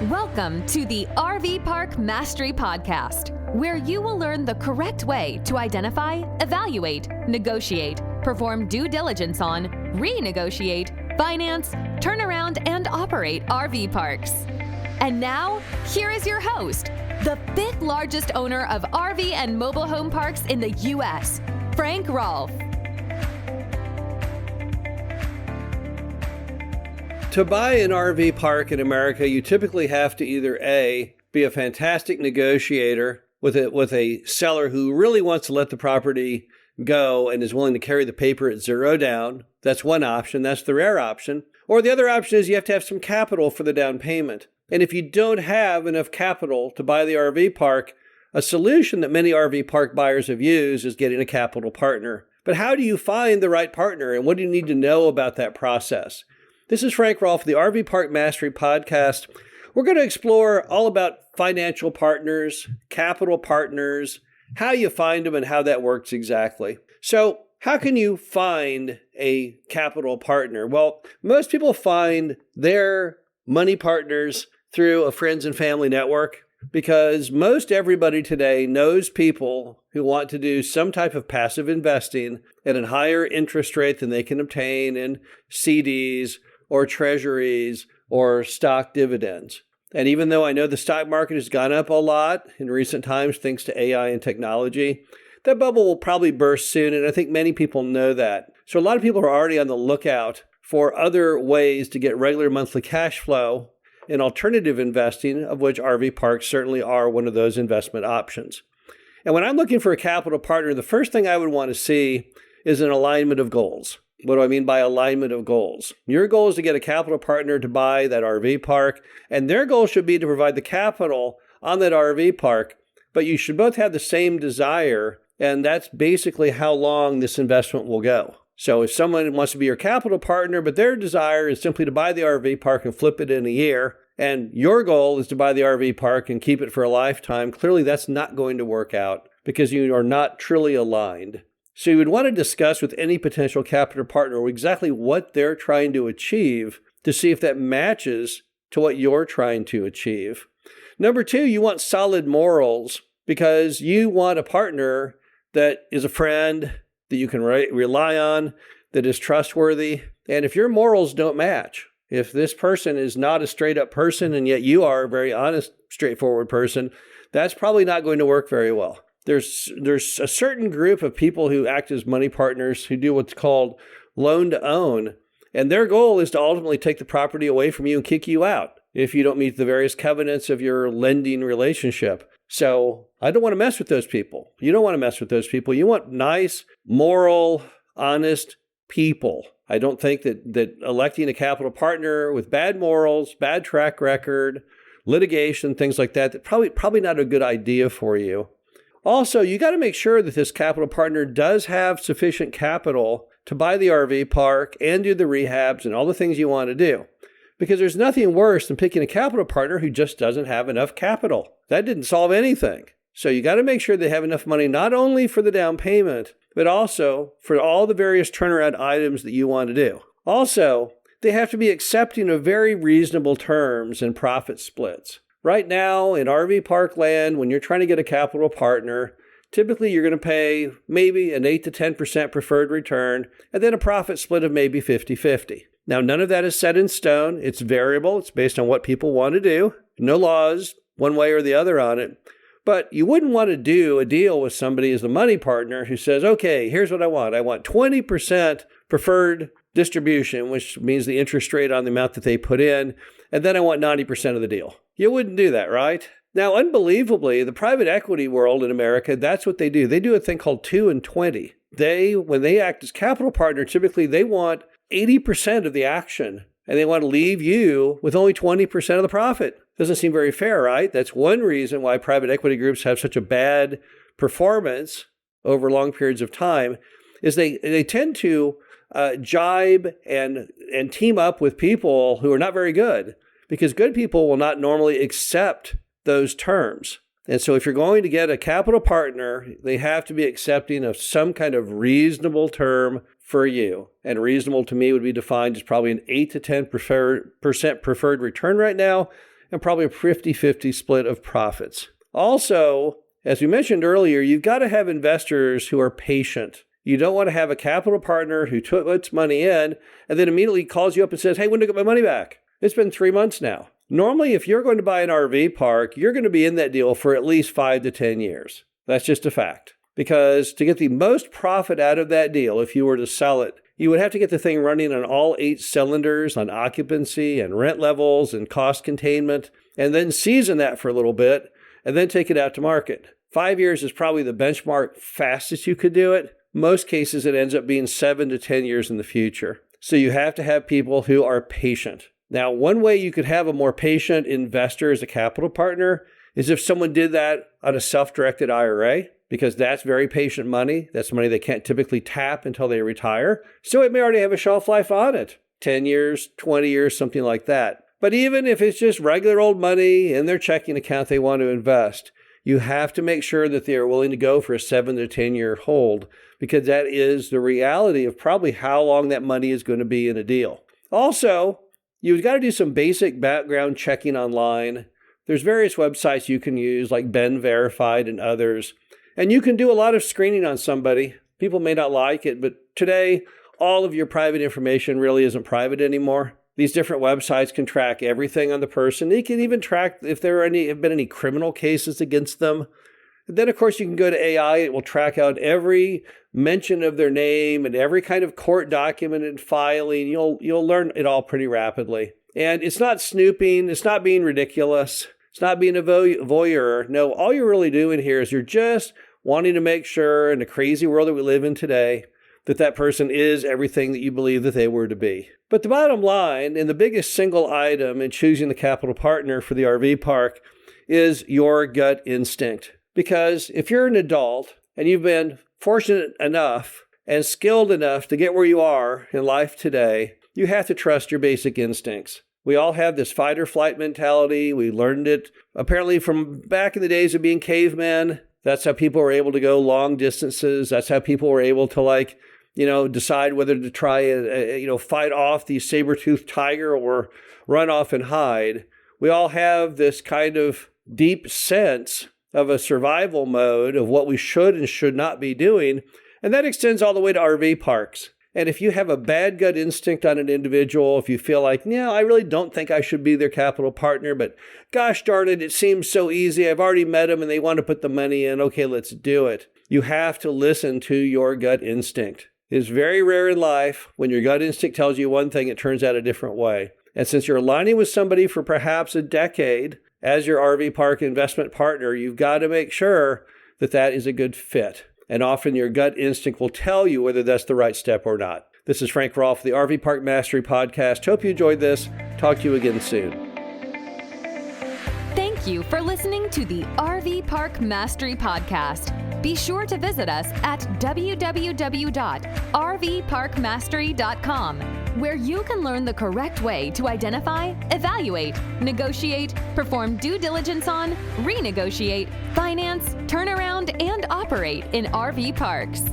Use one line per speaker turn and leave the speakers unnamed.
Welcome to the RV Park Mastery Podcast, where you will learn the correct way to identify, evaluate, negotiate, perform due diligence on, renegotiate, finance, turn around, and operate RV parks. And now, here is your host, the fifth largest owner of RV and mobile home parks in the U.S., Frank Rolfe.
To buy an RV park in America, you typically have to either A, be a fantastic negotiator with a seller who really wants to let the property go and is willing to carry the paper at zero down. That's one option. That's the rare option. Or the other option is you have to have some capital for the down payment. And if you don't have enough capital to buy the RV park, a solution that many RV park buyers have used is getting a capital partner. But how do you find the right partner, and what do you need to know about that process? This is Frank Rolfe, the RV Park Mastery Podcast. We're going to explore all about financial partners, capital partners, how you find them, and how that works exactly. So, how can you find a capital partner? Well, most people find their money partners through a friends and family network because most everybody today knows people who want to do some type of passive investing at a higher interest rate than they can obtain in CDs or treasuries or stock dividends. And even though I know the stock market has gone up a lot in recent times thanks to AI and technology, that bubble will probably burst soon, and I think many people know that. So a lot of people are already on the lookout for other ways to get regular monthly cash flow in alternative investing, of which RV parks certainly are one of those investment options. And when I'm looking for a capital partner, the first thing I would want to see is an alignment of goals. What do I mean by alignment of goals? Your goal is to get a capital partner to buy that RV park, and their goal should be to provide the capital on that RV park, but you should both have the same desire, and that's basically how long this investment will go. So if someone wants to be your capital partner, but their desire is simply to buy the RV park and flip it in a year, and your goal is to buy the RV park and keep it for a lifetime, clearly that's not going to work out because you are not truly aligned. So you would want to discuss with any potential capital partner exactly what they're trying to achieve to see if that matches to what you're trying to achieve. Number two, you want solid morals because you want a partner that is a friend that you can rely on, that is trustworthy. And if your morals don't match, if this person is not a straight up person and yet you are a very honest, straightforward person, that's probably not going to work very well. There's a certain group of people who act as money partners who do what's called loan to own, and their goal is to ultimately take the property away from you and kick you out if you don't meet the various covenants of your lending relationship. So I don't want to mess with those people. You don't want to mess with those people. You want nice, moral, honest people. I don't think that electing a capital partner with bad morals, bad track record, litigation, things like that, probably not a good idea for you. Also, you got to make sure that this capital partner does have sufficient capital to buy the RV park and do the rehabs and all the things you want to do. Because there's nothing worse than picking a capital partner who just doesn't have enough capital. That didn't solve anything. So you got to make sure they have enough money not only for the down payment, but also for all the various turnaround items that you want to do. Also, they have to be accepting of very reasonable terms and profit splits. Right now, in RV park land, when you're trying to get a capital partner, typically you're going to pay maybe an 8 to 10% preferred return, and then a profit split of maybe 50-50. Now, none of that is set in stone. It's variable. It's based on what people want to do. No laws one way or the other on it. But you wouldn't want to do a deal with somebody as a money partner who says, okay, here's what I want. I want 20% preferred distribution, which means the interest rate on the amount that they put in, and then I want 90% of the deal. You wouldn't do that, right? Now, unbelievably, the private equity world in America, that's what they do. They do a thing called 2 and 20. When they act as capital partner, typically they want 80% of the action, and they want to leave you with only 20% of the profit. Doesn't seem very fair, right? That's one reason why private equity groups have such a bad performance over long periods of time, is they tend to jibe and team up with people who are not very good, because good people will not normally accept those terms. And so if you're going to get a capital partner, they have to be accepting of some kind of reasonable term for you. And reasonable to me would be defined as probably an 8 to 10% preferred return right now, and probably a 50-50 split of profits. Also, as we mentioned earlier, you've got to have investors who are patient. You don't want to have a capital partner who puts money in and then immediately calls you up and says, hey, when do I get my money back? It's been 3 months now. Normally, if you're going to buy an RV park, you're going to be in that deal for at least 5 to 10 years. That's just a fact. Because to get the most profit out of that deal, if you were to sell it, you would have to get the thing running on all 8 cylinders on occupancy and rent levels and cost containment, and then season that for a little bit, and then take it out to market. 5 years is probably the benchmark fastest you could do it. Most cases, it ends up being 7 to 10 years in the future. So you have to have people who are patient. Now, one way you could have a more patient investor as a capital partner is if someone did that on a self-directed IRA, because that's very patient money. That's money they can't typically tap until they retire. So it may already have a shelf life on it, 10 years, 20 years, something like that. But even if it's just regular old money in their checking account they want to invest, you have to make sure that they are willing to go for a 7 to 10 year hold, because that is the reality of probably how long that money is going to be in a deal. Also, you've got to do some basic background checking online. There's various websites you can use like Ben Verified and others. And you can do a lot of screening on somebody. People may not like it, but today, all of your private information really isn't private anymore. These different websites can track everything on the person. They can even track if there have been any criminal cases against them. And then, of course, you can go to AI. It will track out every mention of their name and every kind of court document and filing. You'll learn it all pretty rapidly. And it's not snooping. It's not being ridiculous. It's not being a voyeur. No, all you're really doing here is you're just wanting to make sure in the crazy world that we live in today that that person is everything that you believe that they were to be. But the bottom line, and the biggest single item in choosing the capital partner for the RV park, is your gut instinct. Because if you're an adult and you've been fortunate enough and skilled enough to get where you are in life today, you have to trust your basic instincts. We all have this fight or flight mentality. We learned it apparently from back in the days of being cavemen. That's how people were able to go long distances. That's how people were able to, decide whether to try and, fight off the saber-toothed tiger or run off and hide. We all have this kind of deep sense of a survival mode of what we should and should not be doing. And that extends all the way to RV parks. And if you have a bad gut instinct on an individual, if you feel like, I really don't think I should be their capital partner, but gosh darn it, it seems so easy. I've already met them and they want to put the money in. Okay, let's do it. You have to listen to your gut instinct. It is very rare in life when your gut instinct tells you one thing, it turns out a different way. And since you're aligning with somebody for perhaps a decade as your RV park investment partner, you've got to make sure that that is a good fit. And often your gut instinct will tell you whether that's the right step or not. This is Frank Rolfe, the RV Park Mastery Podcast. Hope you enjoyed this. Talk to you again soon.
Thank you for listening to the RV Park Mastery Podcast. Be sure to visit us at www.rvparkmastery.com, where you can learn the correct way to identify, evaluate, negotiate, perform due diligence on, renegotiate, finance, turn around, and operate in RV parks.